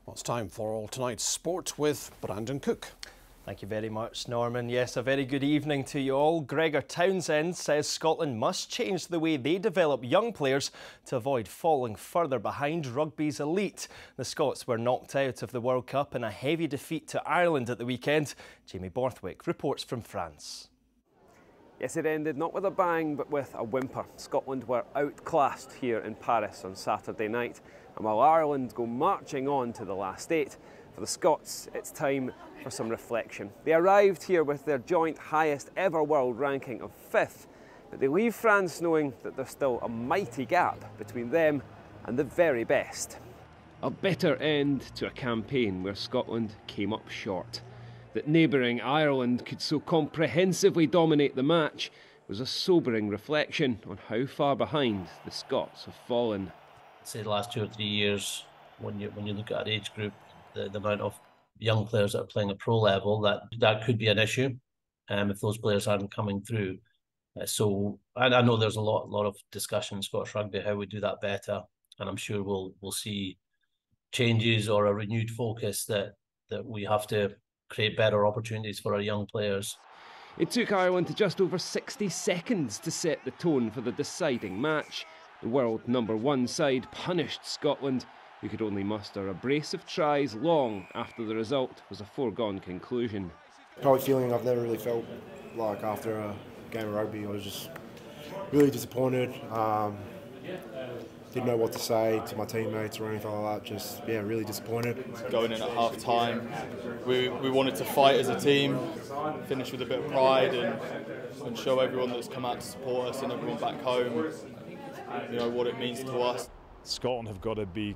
Well, it's time for all tonight's sport with Brandon Cook. Thank you very much, Norman. Yes, a very good evening to you all. Gregor Townsend says Scotland must change the way they develop young players to avoid falling further behind rugby's elite. The Scots were knocked out of the World Cup in a heavy defeat to Ireland at the weekend. Jamie Borthwick reports from France. Yes, it ended not with a bang, but with a whimper. Scotland were outclassed here in Paris on Saturday night. And while Ireland go marching on to the last eight, for the Scots, it's time for some reflection. They arrived here with their joint highest ever world ranking of 5th, but they leave France knowing that there's still a mighty gap between them and the very best. A bitter end to a campaign where Scotland came up short. That neighbouring Ireland could so comprehensively dominate the match was a sobering reflection on how far behind the Scots have fallen. Say the last 2 or 3 years, when you look at our age group, the amount of young players that are playing at pro level, that could be an issue if those players aren't coming through. So I know there's a lot of discussion in Scottish rugby how we do that better, and I'm sure we'll see changes or a renewed focus that we have to create better opportunities for our young players. It took Ireland to just over 60 seconds to set the tone for the deciding match. The world #1 side punished Scotland, who could only muster a brace of tries long after the result was a foregone conclusion. Probably feeling I've never really felt like after a game of rugby. I was just really disappointed. Didn't know what to say to my teammates or anything like that. Just, yeah, really disappointed. Going in at half time, we wanted to fight as a team, finish with a bit of pride and show everyone that's come out to support us and everyone back home, what it means to us. Scotland have got to be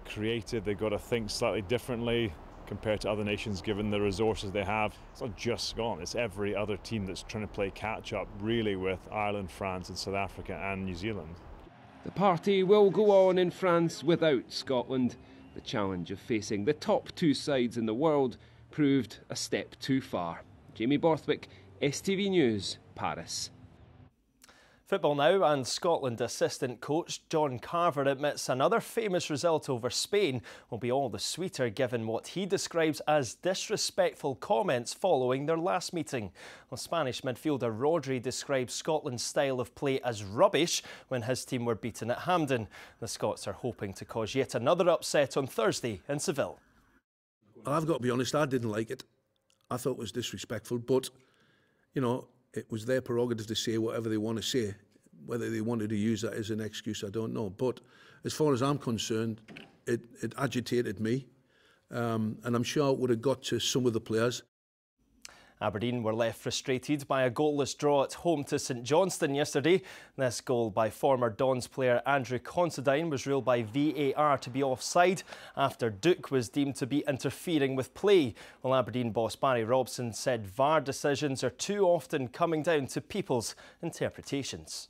creative, they've got to think slightly differently compared to other nations given the resources they have. It's not just Scotland, it's every other team that's trying to play catch up really with Ireland, France and South Africa and New Zealand. The party will go on in France without Scotland. The challenge of facing the top 2 sides in the world proved a step too far. Jamie Borthwick, STV News, Paris. Football now, and Scotland assistant coach John Carver admits another famous result over Spain will be all the sweeter given what he describes as disrespectful comments following their last meeting. Well, Spanish midfielder Rodri described Scotland's style of play as rubbish when his team were beaten at Hampden. The Scots are hoping to cause yet another upset on Thursday in Seville. I've got to be honest, I didn't like it. I thought it was disrespectful, but, it was their prerogative to say whatever they want to say. Whether they wanted to use that as an excuse, I don't know. But as far as I'm concerned, it agitated me. And I'm sure it would have got to some of the players. Aberdeen were left frustrated by a goalless draw at home to St Johnstone yesterday. This goal by former Dons player Andrew Considine was ruled by VAR to be offside after Duke was deemed to be interfering with play. Well, Aberdeen boss Barry Robson said VAR decisions are too often coming down to people's interpretations.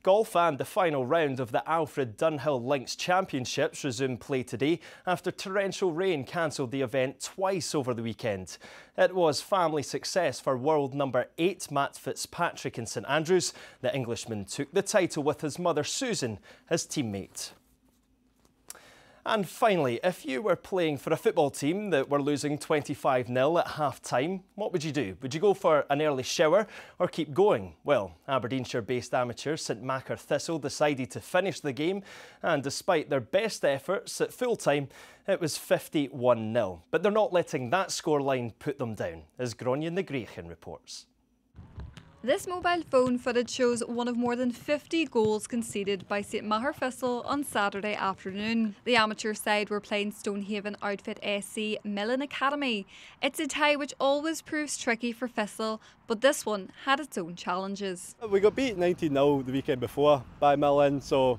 Golf and the final round of the Alfred Dunhill Links Championships resumed play today after torrential rain cancelled the event twice over the weekend. It was family success for world #8 Matt Fitzpatrick in St Andrews. The Englishman took the title with his mother Susan as teammate. And finally, if you were playing for a football team that were losing 25-0 at half-time, what would you do? Would you go for an early shower or keep going? Well, Aberdeenshire-based amateur St Macar Thistle decided to finish the game, and despite their best efforts at full-time, it was 51-0. But they're not letting that scoreline put them down, as Gronjan de Griechen reports. This mobile phone footage shows one of more than 50 goals conceded by St Maher Thistle on Saturday afternoon. The amateur side were playing Stonehaven outfit SC Millen Academy. It's a tie which always proves tricky for Thistle, but this one had its own challenges. We got beat 19-0 the weekend before by Millen, so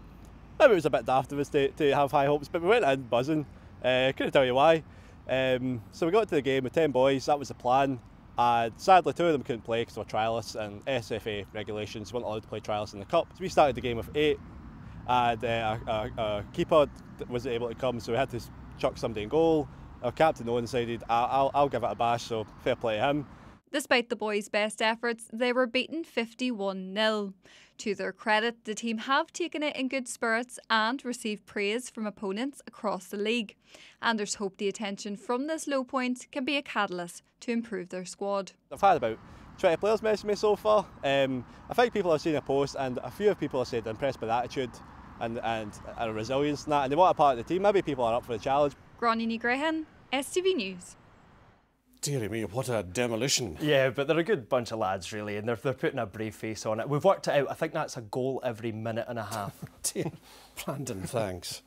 maybe it was a bit daft of us to have high hopes, but we went in buzzing. Couldn't tell you why. So we got to the game with 10 boys, that was the plan. Sadly, 2 of them couldn't play because they were trialists, and SFA regulations weren't allowed to play trialists in the cup. So we started the game with 8, and our keeper wasn't able to come, so we had to chuck somebody in goal. Our captain Owen decided, I'll give it a bash, so fair play to him. Despite the boys' best efforts, they were beaten 51-0. To their credit, the team have taken it in good spirits and received praise from opponents across the league. Anders hope the attention from this low point can be a catalyst to improve their squad. I've had about 20 players message me so far. I think people have seen a post and a few people have said they're impressed by the attitude and a resilience and that, and they want a part of the team. Maybe people are up for the challenge. Gráinne Grehan, STV News. Deary me, what a demolition. Yeah, but they're a good bunch of lads, really, and they're putting a brave face on it. We've worked it out. I think that's a goal every minute and a half. Dear Brandon, thanks.